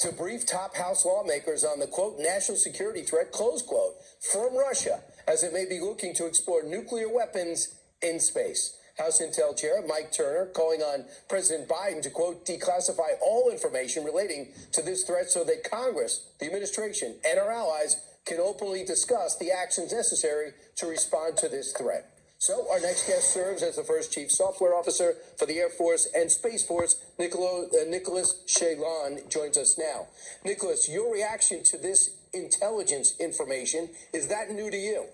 to brief top House lawmakers on the, quote, national security threat, close quote, from Russia, as it may be looking to explore nuclear weapons in space. House Intel Chair Mike Turner calling on President Biden to, quote, declassify all information relating to this threat so that Congress, the administration, and our allies can openly discuss the actions necessary to respond to this threat. So our next guest serves as the first chief software officer for the Air Force and Space Force. Nicholas Shaylon joins us now. Nicholas, your reaction to this intelligence information, is that new to you?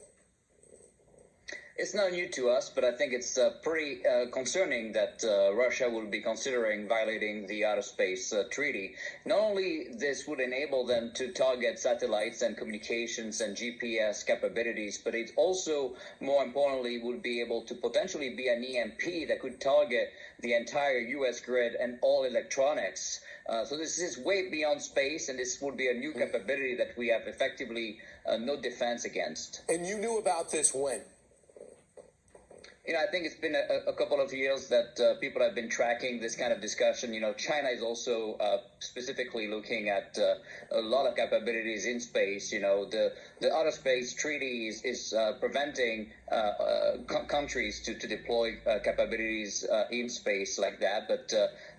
It's not new to us, but I think it's pretty concerning that Russia will be considering violating the Outer Space Treaty. Not only this would enable them to target satellites and communications and GPS capabilities, but it also, more importantly, would be able to potentially be an EMP that could target the entire U.S. grid and all electronics. So this is way beyond space, and this would be a new capability that we have effectively no defense against. And you knew about this when? You know, I think it's been a couple of years that people have been tracking this kind of discussion. You know, China is also specifically looking at a lot of capabilities in space. You know, the Outer Space Treaty is preventing countries to deploy capabilities in space like that, but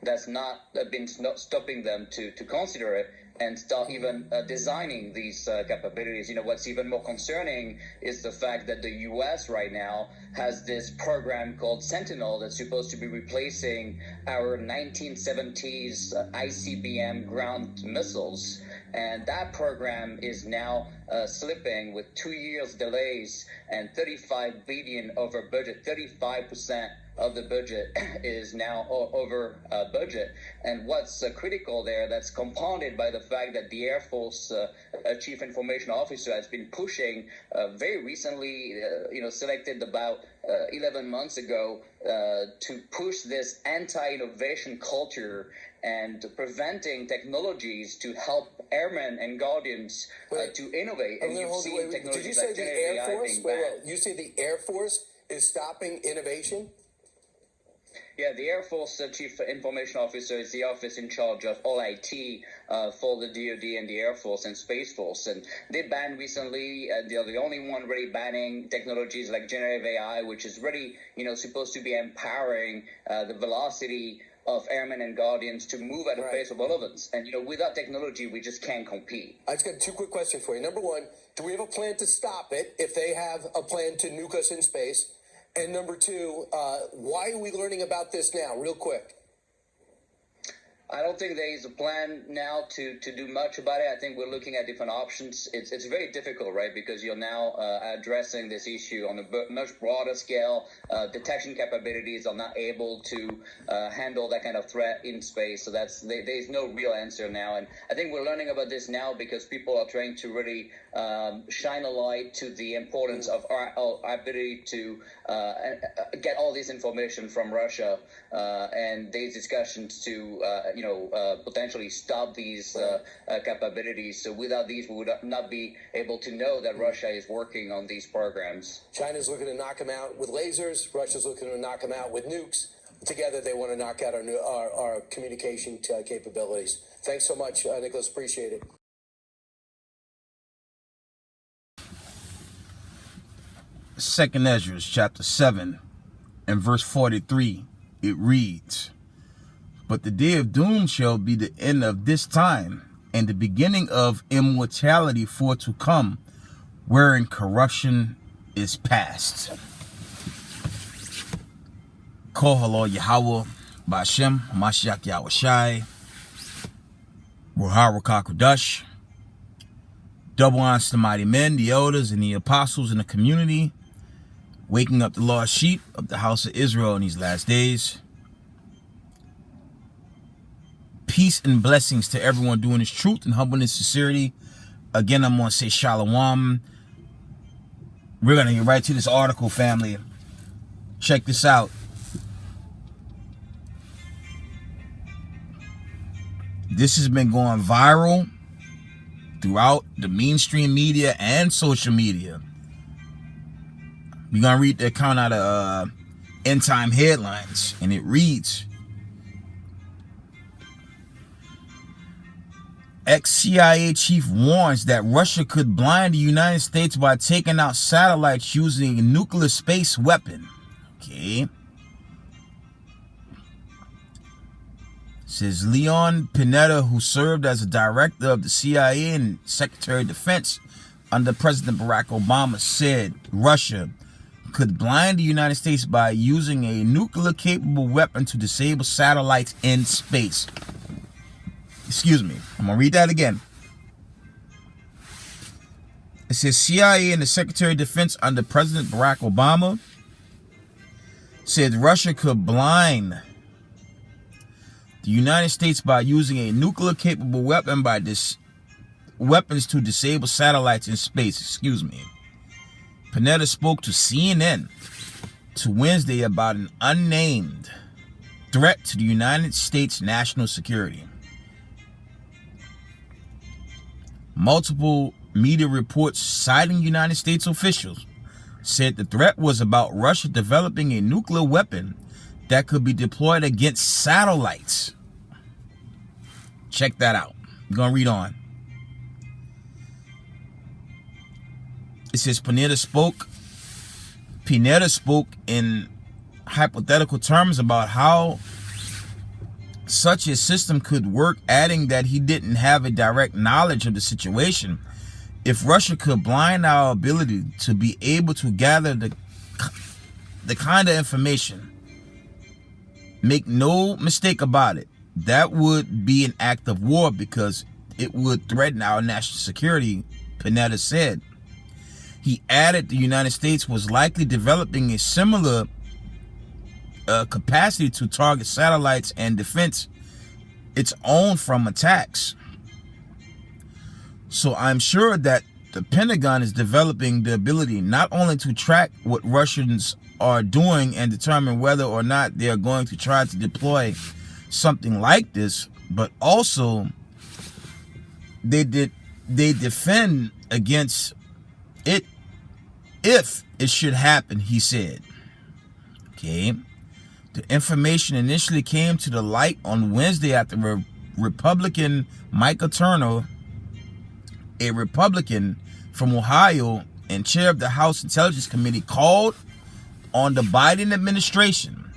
that's not been stopping them to consider it and start even designing these capabilities. You know, what's even more concerning is the fact that the U.S. right now has this program called Sentinel that's supposed to be replacing our 1970s ICBM ground missiles. And that program is now slipping with 2 years delays and $35 billion over budget. 35% of the budget is now over budget. And what's critical there, that's compounded by the fact that the Air Force Chief Information Officer has been pushing very recently, selected about 11 months ago to push this anti-innovation culture and preventing technologies to help airmen and guardians to innovate. And you've seen technologies. Did you say the Air Force? You say the Air Force is stopping innovation? Yeah, the Air Force Chief Information Officer is the office in charge of all IT for the DoD and the Air Force and Space Force. And they banned recently, they're the only one really banning technologies like generative AI, which is really, supposed to be empowering the velocity of airmen and guardians to move at a pace of relevance. And, without technology, we just can't compete. I just got two quick questions for you. Number one, do we have a plan to stop it if they have a plan to nuke us in space? And number two, why are we learning about this now, real quick? I don't think there is a plan now to do much about it. I think we're looking at different options. It's very difficult, right? Because you're now addressing this issue on a much broader scale. Detection capabilities are not able to handle that kind of threat in space. So there's no real answer now. And I think we're learning about this now because people are trying to really shine a light to the importance of our ability to get all this information from Russia and these discussions to potentially stop these capabilities. So without these, we would not be able to know that Russia is working on these programs. China's looking to knock them out with lasers. Russia's looking to knock them out with nukes. Together, they want to knock out our communication capabilities. Thanks so much, Nicholas. Appreciate it. Second Ezra, chapter 7, and verse 43, it reads, "But the day of doom shall be the end of this time, and the beginning of immortality for to come, wherein corruption is past." Kohalo Yahweh, Bashem, Mashiach Yahushai, Ruha Rukakudash. Double honors to the mighty men, the elders, and the apostles in the community, waking up the lost sheep of the house of Israel in these last days. Peace and blessings to everyone doing this truth and humbleness, sincerity. Again, I'm going to say shalom. We're going to get right to this article, family. Check this out. This has been going viral throughout the mainstream media and social media. We're going to read the account out of End Time Headlines, and it reads, Ex-CIA chief warns that Russia could blind the United States by taking out satellites using a nuclear space weapon. Okay. Says Leon Panetta, who served as a director of the CIA and Secretary of Defense under President Barack Obama, said Russia could blind the United States by using a nuclear-capable weapon to disable satellites in space. Excuse me. I'm going to read that again. It says CIA and the Secretary of Defense under President Barack Obama said Russia could blind the United States by using a nuclear-capable weapon weapons to disable satellites in space. Excuse me. Panetta spoke to CNN to Wednesday about an unnamed threat to the United States national security. Multiple media reports citing United States officials said the threat was about Russia developing a nuclear weapon that could be deployed against satellites. Check that out. I'm going to read on. It says Pineda spoke in hypothetical terms about how such a system could work, adding that he didn't have a direct knowledge of the situation. If Russia could blind our ability to be able to gather the kind of information, make no mistake about it, that would be an act of war because it would threaten our national security, Panetta said. He added the United States was likely developing a similar capacity to target satellites and defense its own from attacks. So I'm sure that the Pentagon is developing the ability not only to track what Russians are doing and determine whether or not they are going to try to deploy something like this, but also they defend against it if it should happen, he said. Okay. The information initially came to the light on Wednesday after Republican Michael Turner, a Republican from Ohio and chair of the House Intelligence Committee, called on the Biden administration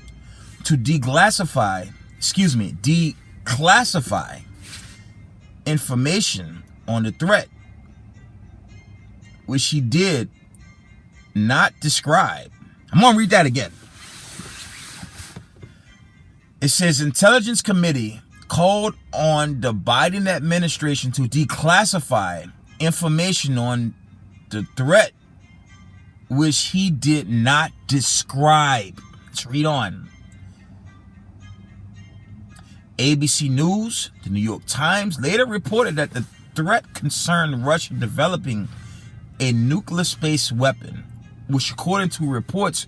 to declassify information on the threat, which he did not describe. I'm going to read that again. It says Intelligence Committee called on the Biden administration to declassify information on the threat, which he did not describe. Let's read on. ABC News, the New York Times, later reported that the threat concerned Russia developing a nuclear space weapon, which according to reports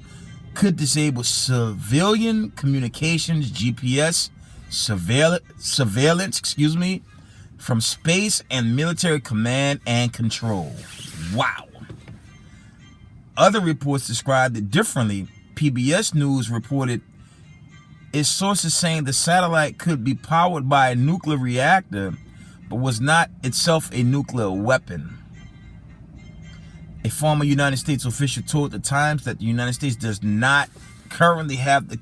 could disable civilian communications, GPS, surveillance, from space and military command and control. Wow. Other reports described it differently. PBS News reported its sources saying the satellite could be powered by a nuclear reactor, but was not itself a nuclear weapon. A former United States official told the Times that the United States does not currently have the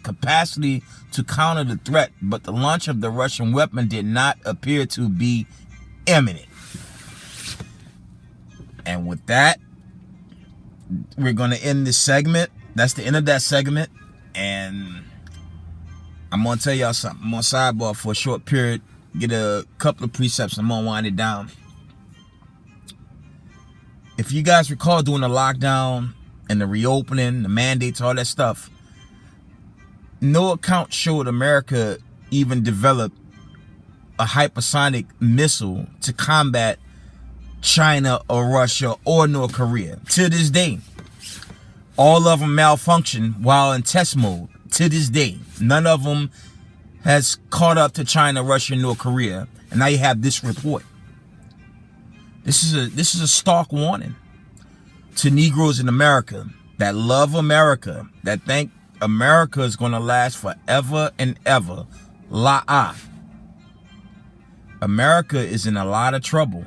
capacity to counter the threat, but the launch of the Russian weapon did not appear to be imminent. And with that, we're going to end this segment. That's the end of that segment. And I'm going to tell y'all something. I'm going to sidebar for a short period, get a couple of precepts, and I'm going to wind it down. If you guys recall during the lockdown and the reopening, the mandates, all that stuff, no account showed America even developed a hypersonic missile to combat China or Russia or North Korea. To this day, all of them malfunction while in test mode. To this day, none of them has caught up to China, Russia, and North Korea. And now you have this report. This is a stark warning to Negroes in America that love America, that think America is going to last forever and ever. La-ah. America is in a lot of trouble.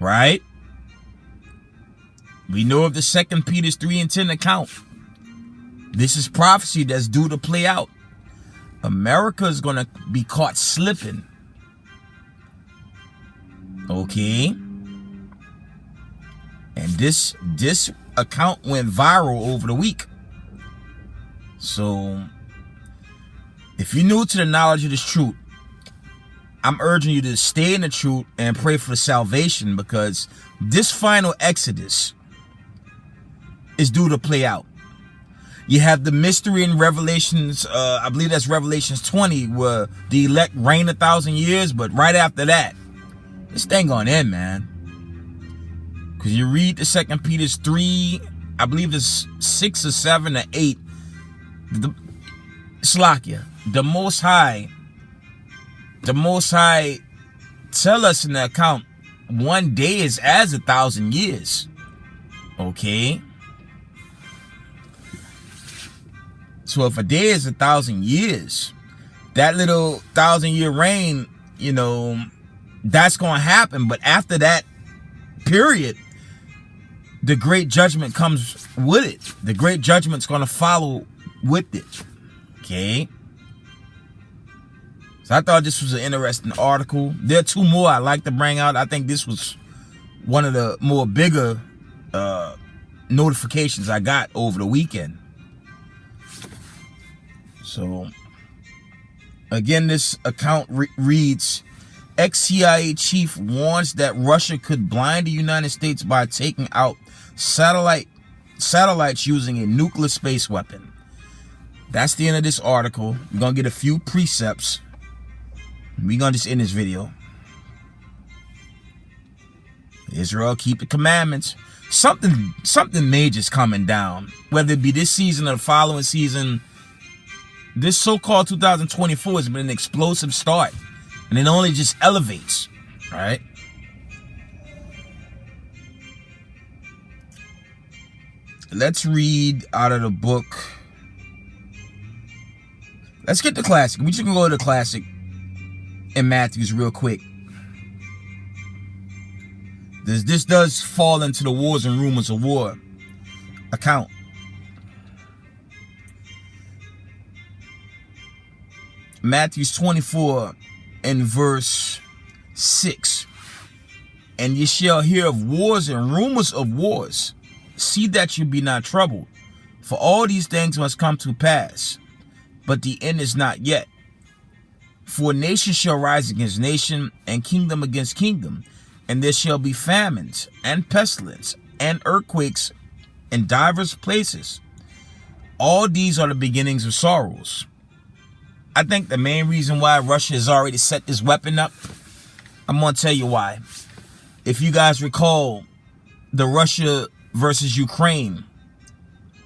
Right? We know of the 2 Peter 3:10 account. This is prophecy that's due to play out. America is going to be caught slipping. Okay? And this account went viral over the week. So, if you're new to the knowledge of this truth, I'm urging you to stay in the truth and pray for salvation, because this final exodus is due to play out. You have the mystery in Revelations, I believe that's Revelations 20, where the elect reign 1,000 years, but right after that, this thing gonna end, man. Because you read the 2 Peter 3, I believe it's 6 or 7 or 8, Slakia, the Most High tell us in the account, one day is as 1,000 years. Okay? So if a day is 1,000 years, that little 1,000-year reign, you know, that's going to happen. But after that period, the great judgment comes with it. The great judgment's going to follow with it. Okay? So I thought this was an interesting article. There are 2 more I'd like to bring out. I think this was one of the more bigger notifications I got over the weekend. So, again, this account reads, ex-CIA chief warns that Russia could blind the United States by taking out satellites using a nuclear space weapon. That's the end of this article. We're going to get a few precepts. We're going to just end this video. Israel, keep the commandments. Something major is coming down. Whether it be this season or the following season, this so-called 2024 has been an explosive start. And it only just elevates. All right? Let's read out of the book. Let's get the classic. We just gonna go to the classic in Matthew's real quick. This does fall into the wars and rumors of war account. Matthew 24 and verse 6. And ye shall hear of wars and rumors of wars. See that you be not troubled. For all these things must come to pass, but the end is not yet. For nation shall rise against nation, and kingdom against kingdom, and there shall be famines, and pestilence, and earthquakes in divers places. All these are the beginnings of sorrows. I think the main reason why Russia has already set this weapon up, I'm going to tell you why. If you guys recall, the Russia versus Ukraine,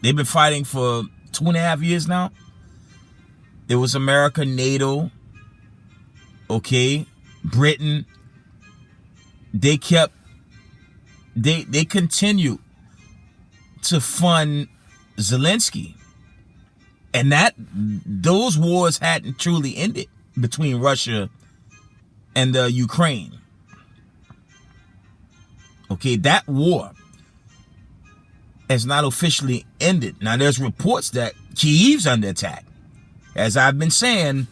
they've been fighting for 2.5 years now. It was America, NATO, okay, Britain. They continued to fund Zelensky. And those wars hadn't truly ended between Russia and Ukraine. Okay, that war has not officially ended. Now, there's reports that Kyiv's under attack. As I've been saying,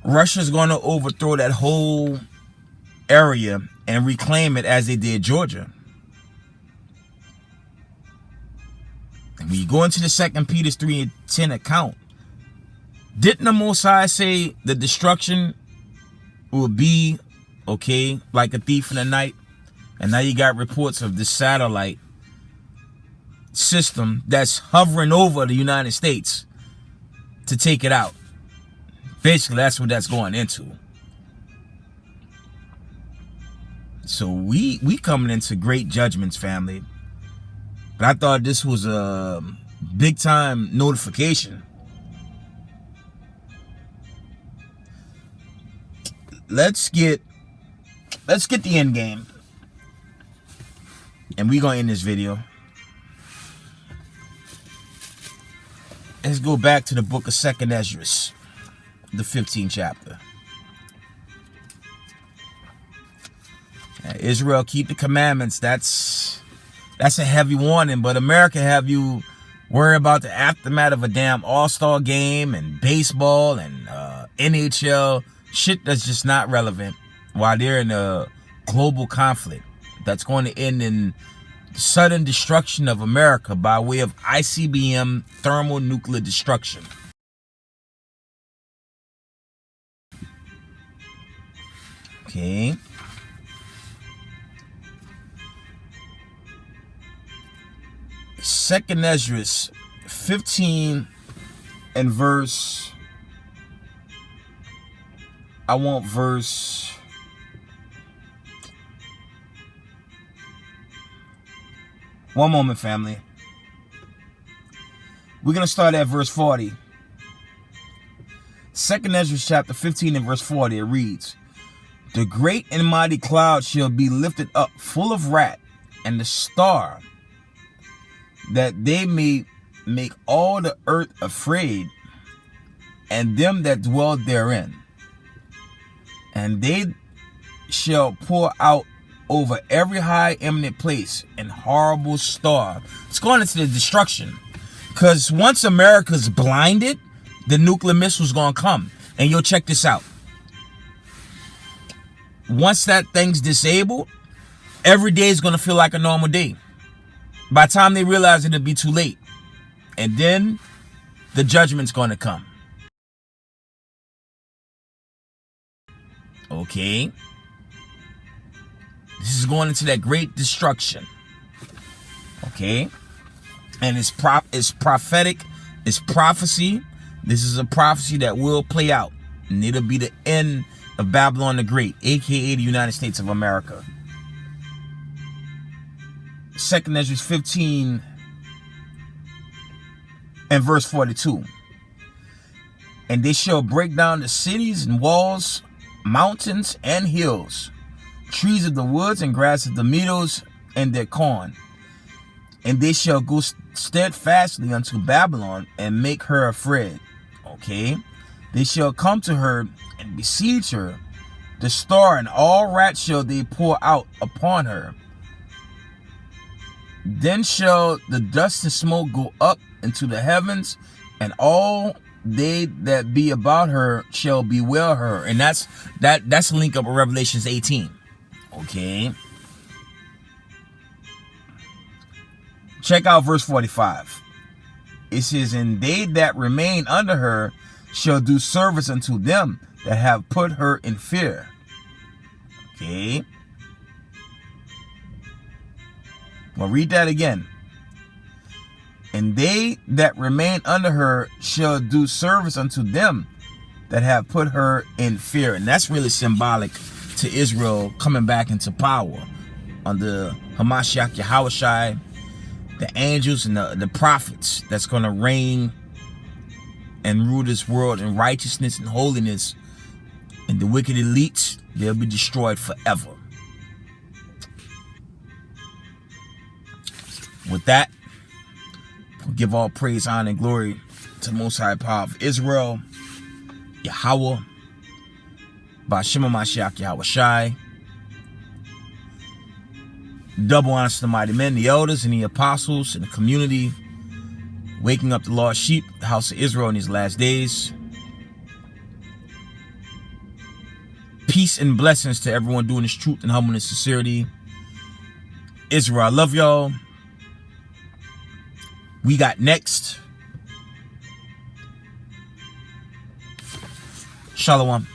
Russia's going to overthrow that whole area and reclaim it as they did Georgia. And when you go into the 2 Peter 3:10 account, didn't the Most High say the destruction will be, okay, like a thief in the night? And now you got reports of this satellite system that's hovering over the United States to take it out. Basically, that's what that's going into. So we coming into great judgments, family. But I thought this was a big time notification. Let's get the end game. And we're gonna end this video. Let's go back to the book of 2nd Esdras. the 15th chapter. Israel, keep the commandments. That's a heavy warning. But America have you worry about the aftermath of a damn all-star game and baseball and NHL. Shit that's just not relevant while they're in a global conflict that's going to end in sudden destruction of America by way of ICBM thermonuclear destruction. Okay. Second Ezra 15 and verse. I want verse. One moment, family. We're going to start at verse 40. Second Ezra chapter 15 and verse 40. It reads, "The great and mighty cloud shall be lifted up, full of wrath, and the star, that they may make all the earth afraid, and them that dwell therein. And they shall pour out over every high eminent place and horrible star." It's going into the destruction. Because once America's blinded, the nuclear missile's going to come. And you'll check this out. Once that thing's disabled, every day is going to feel like a normal day. By the time they realize it, it'll be too late. And then the judgment's going to come. Okay. This is going into that great destruction. Okay. And it's prophetic. It's prophecy. This is a prophecy that will play out. And it'll be the end of Babylon the Great, aka the United States of America. Second Ezra 15 and verse 42. "And they shall break down the cities and walls, mountains and hills, trees of the woods and grass of the meadows and their corn. And they shall go steadfastly unto Babylon and make her afraid." Okay. "They shall come to her and besiege her. The star and all wrath shall they pour out upon her. Then shall the dust and smoke go up into the heavens, and all they that be about her shall bewail her." And that's a link up with Revelations 18. Okay. Check out verse 45. It says, "And they that remain under her shall do service unto them that have put her in fear." Okay. Well, read that again. "And they that remain under her shall do service unto them that have put her in fear." And that's really symbolic to Israel coming back into power under Hamashiach Yahushai, the angels and the prophets that's going to reign and rule this world in righteousness and holiness. And the wicked elites, they'll be destroyed forever. With that, we'll give all praise, honor, and glory to the Most High Power of Israel, Yahweh, Ba'Shem Mashiach Yahushai. Double honors to the mighty men, the elders, and the apostles, and the community, waking up the lost sheep, the house of Israel in these last days. Peace and blessings to everyone doing this truth and humbleness and sincerity. Israel, I love y'all. We got next. Shalom.